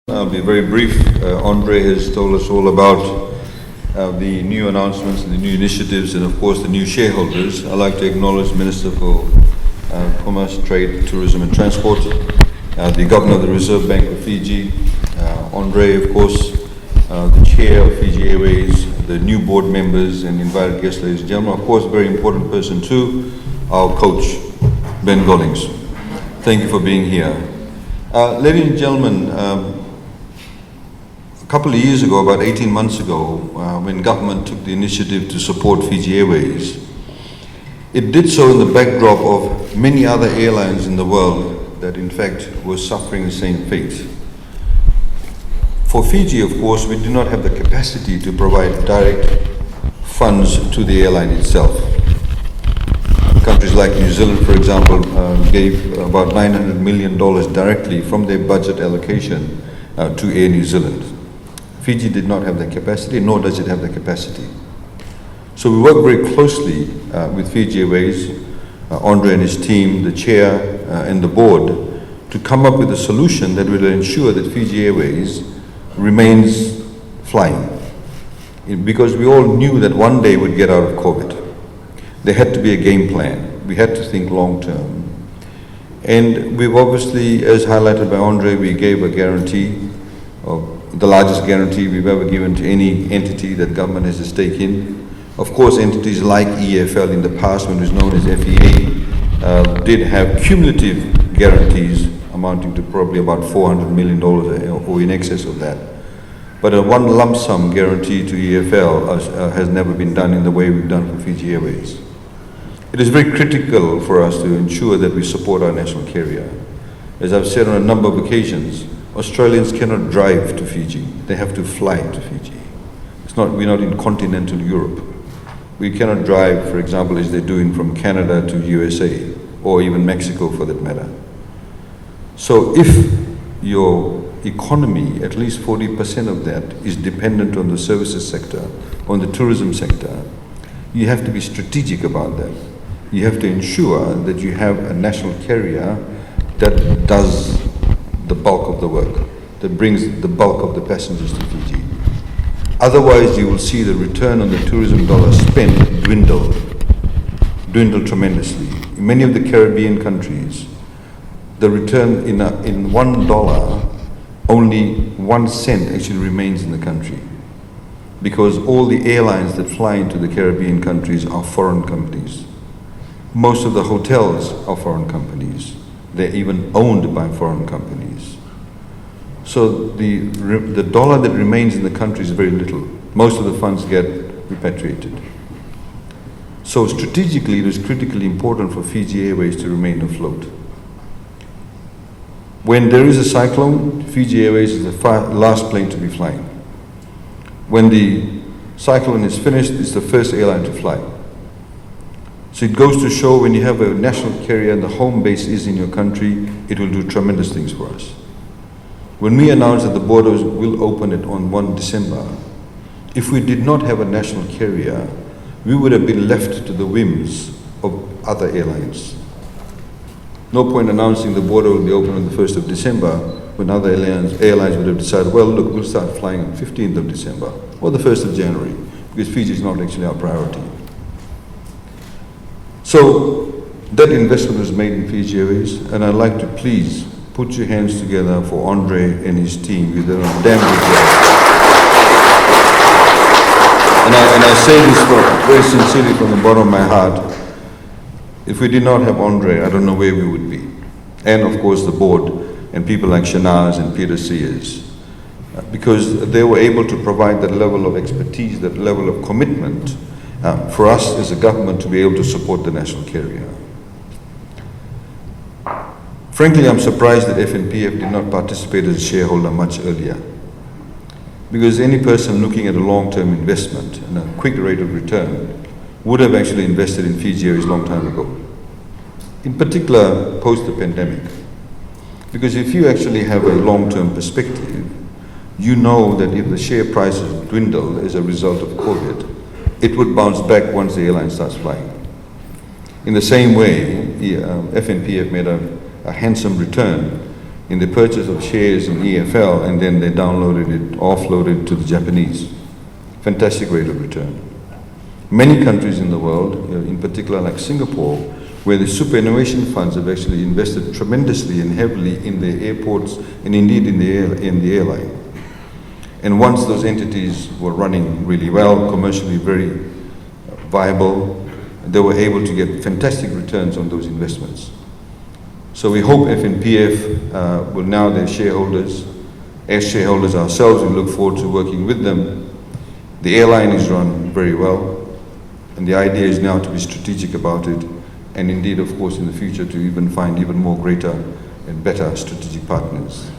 I'll be very brief. Andre has told us all about the new announcements and the new initiatives and of course the new shareholders. I'd like to acknowledge Minister for Commerce, Trade, Tourism and Transport, the Governor of the Reserve Bank of Fiji, Andre of course, the Chair of Fiji Airways, the new board members and invited guests, ladies and gentlemen. Of course, a very important person too, our coach, Ben Gollings. Thank you for being here. Ladies and gentlemen, a couple of years ago, about 18 months ago, when government took the initiative to support Fiji Airways, it did so in the backdrop of many other airlines in the world that in fact were suffering the same fate. For Fiji, of course, we do not have the capacity to provide direct funds to the airline itself. Countries like New Zealand, for example, gave about $900 million directly from their budget allocation to Air New Zealand. Fiji did not have the capacity, nor does it have the capacity. So we work very closely with Fiji Airways, Andre and his team, the chair and the board, to come up with a solution that will ensure that Fiji Airways remains flying. Because we all knew that one day we'd get out of COVID. There had to be a game plan. We had to think long term. And we've obviously, as highlighted by Andre, we gave a guarantee of the largest guarantee we've ever given to any entity that government has a stake in. Of course, entities like EFL in the past, when it was known as FEA, did have cumulative guarantees amounting to probably about $400 million or in excess of that. But a one lump sum guarantee to EFL has never been done in the way we've done for Fiji Airways. It is very critical for us to ensure that we support our national carrier. As I've said on a number of occasions, Australians cannot drive to Fiji. They have to fly to Fiji. We're not in continental Europe. We cannot drive, for example, as they're doing from Canada to USA, or even Mexico for that matter. So if your economy, at least 40% of that, is dependent on the services sector, on the tourism sector, you have to be strategic about that. You have to ensure that you have a national carrier that does the bulk of the work, that brings the bulk of the passengers to Fiji. Otherwise, you will see the return on the tourism dollar spent dwindle tremendously. In many of the Caribbean countries, the return in $1, only 1 cent actually remains in the country, because all the airlines that fly into the Caribbean countries are foreign companies. Most of the hotels are foreign companies. They're even owned by foreign companies. So the dollar that remains in the country is very little. Most of the funds get repatriated. So strategically, it is critically important for Fiji Airways to remain afloat. When there is a cyclone, Fiji Airways is the last plane to be flying. When the cyclone is finished, it's the first airline to fly. So it goes to show, when you have a national carrier and the home base is in your country, it will do tremendous things for us. When we announced that the borders will open it on 1 December, if we did not have a national carrier, we would have been left to the whims of other airlines. No point announcing the border will be open on the 1st of December when other airlines would have decided, well, look, we'll start flying on 15th of December or the 1st of January, because Fiji is not actually our priority. So that investment was made in Fiji Airways, and I'd like to please put your hands together for Andre and his team. You've done a damn good job. And I say this very sincerely from the bottom of my heart. If we did not have Andre, I don't know where we would be. And of course the board and people like Shanaz and Peter Sears, because they were able to provide that level of expertise, that level of commitment for us as a government to be able to support the national carrier. Frankly, I'm surprised that FNPF did not participate as a shareholder much earlier, because any person looking at a long-term investment and a quick rate of return would have actually invested in Fiji Airways a long time ago, in particular post the pandemic. Because if you actually have a long-term perspective, you know that if the share prices dwindle as a result of COVID, it would bounce back once the airline starts flying. In the same way, FNPF made a handsome return in the purchase of shares in EFL, and then they offloaded it to the Japanese. Fantastic rate of return. Many countries in the world, in particular like Singapore, where the superannuation funds have actually invested tremendously and heavily in the airports and indeed in the airline. And once those entities were running really well, commercially very viable, they were able to get fantastic returns on those investments. So we hope FNPF will now, their shareholders, as shareholders ourselves, we look forward to working with them. The airline is run very well, and the idea is now to be strategic about it, and indeed, of course, in the future to even find even more greater and better strategic partners.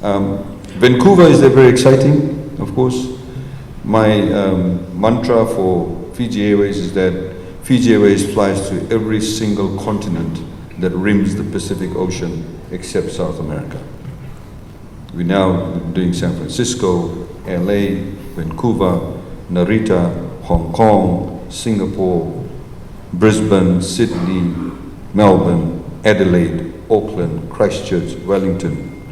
Vancouver is very exciting, of course. My mantra for Fiji Airways is that Fiji Airways flies to every single continent that rims the Pacific Ocean except South America. We're now doing San Francisco, LA, Vancouver, Narita, Hong Kong, Singapore, Brisbane, Sydney, Melbourne, Adelaide, Auckland, Christchurch, Wellington,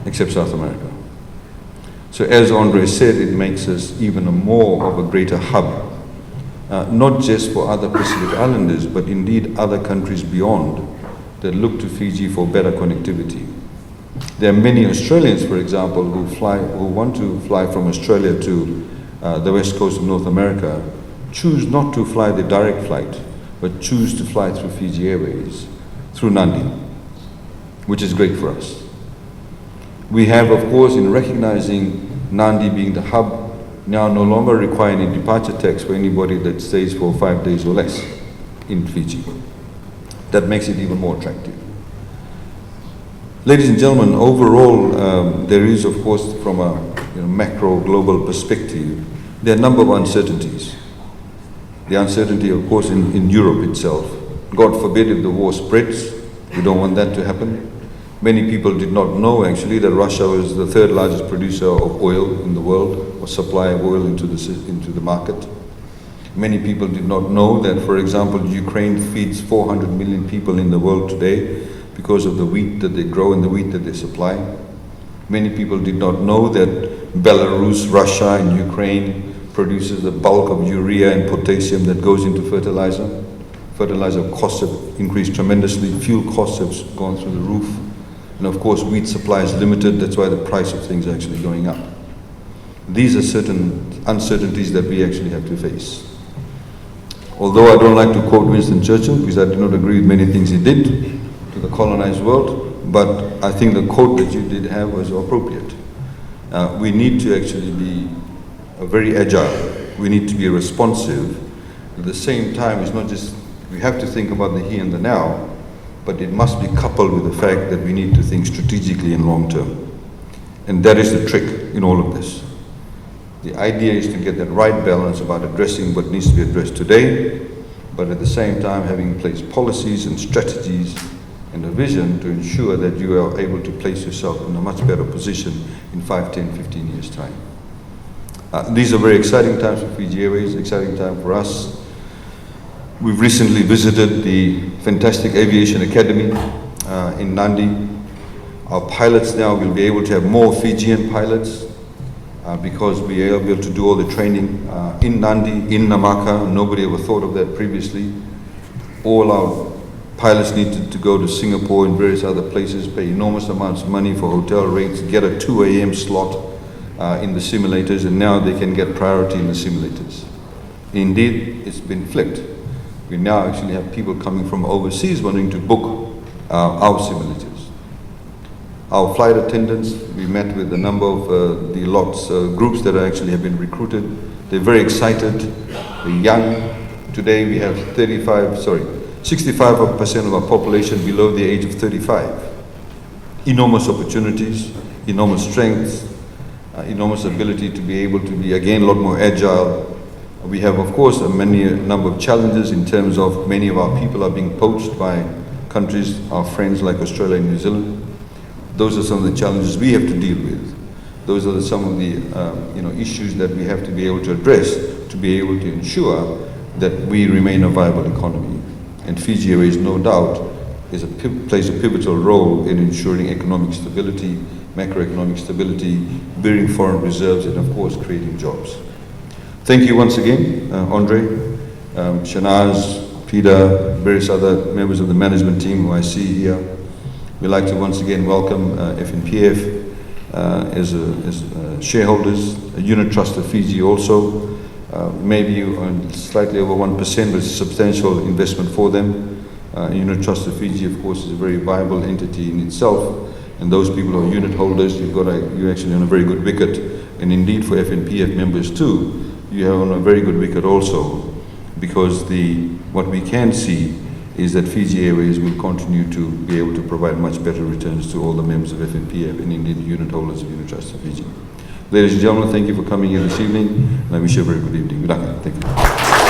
except South America. So as Andre said, it makes us even more of a greater hub, not just for other Pacific Islanders, but indeed other countries beyond that look to Fiji for better connectivity. There are many Australians, for example, who want to fly from Australia to the west coast of North America, choose not to fly the direct flight, but choose to fly through Fiji Airways, through Nandi, which is great for us. We have, of course, in recognizing Nandi being the hub, now no longer require any departure tax for anybody that stays for 5 days or less in Fiji. That makes it even more attractive. Ladies and gentlemen, overall, there is, of course, from a macro global perspective, there are a number of uncertainties. The uncertainty, of course, in Europe itself. God forbid if the war spreads, we don't want that to happen. Many people did not know actually that Russia was the third largest producer of oil in the world, or supply of oil into the market. Many people did not know that, for example, Ukraine feeds 400 million people in the world today because of the wheat that they grow and the wheat that they supply. Many people did not know that Belarus, Russia, and Ukraine produces the bulk of urea and potassium that goes into fertilizer. Fertilizer costs have increased tremendously, fuel costs have gone through the roof. And of course, wheat supply is limited, that's why the price of things are actually going up. These are certain uncertainties that we actually have to face. Although I don't like to quote Winston Churchill, because I do not agree with many things he did to the colonized world, but I think the quote that you did have was appropriate. We need to actually be very agile. We need to be responsive. At the same time, it's not just, we have to think about the here and the now, but it must be coupled with the fact that we need to think strategically and long term. And that is the trick in all of this. The idea is to get that right balance about addressing what needs to be addressed today, but at the same time having in place policies and strategies and a vision to ensure that you are able to place yourself in a much better position in 5, 10, 15 years' time. These are very exciting times for Fiji Airways, exciting time for us. We've recently visited the fantastic Aviation Academy in Nandi. Our pilots now will be able to have more Fijian pilots because we are able to do all the training in Nandi, in Namaka. Nobody ever thought of that previously. All our pilots needed to go to Singapore and various other places, pay enormous amounts of money for hotel rates, get a 2 a.m. slot in the simulators, and now they can get priority in the simulators. Indeed, it's been flipped. We now actually have people coming from overseas wanting to book our simulators. Our flight attendants, we met with a number of the groups that actually have been recruited. They're very excited, they're young. Today we have 65% of our population below the age of 35. Enormous opportunities, enormous strengths, enormous ability to be able to be, again, a lot more agile. We have, of course, a number of challenges in terms of many of our people are being poached by countries, our friends like Australia and New Zealand. Those are some of the challenges we have to deal with. Those are some of the issues that we have to be able to address to be able to ensure that we remain a viable economy. And Fiji Airways, no doubt, plays a pivotal role in ensuring economic stability, macroeconomic stability, building foreign reserves, and of course creating jobs. Thank you once again, Andre, Shanaz, Peter, various other members of the management team who I see here. We'd like to once again welcome FNPF as shareholders, a unit trust of Fiji also. Maybe on slightly over 1%, but it's a substantial investment for them. Unit trust of Fiji, of course, is a very viable entity in itself. And those people who are unit holders, you're actually on a very good wicket. And indeed for FNPF members too, you have on a very good wicket also, because what we can see is that Fiji Airways will continue to be able to provide much better returns to all the members of FNPF and indeed the unit holders of Unit Trust of Fiji. Ladies and gentlemen, thank you for coming here this evening, and I wish you a very good evening. Good luck. Thank you.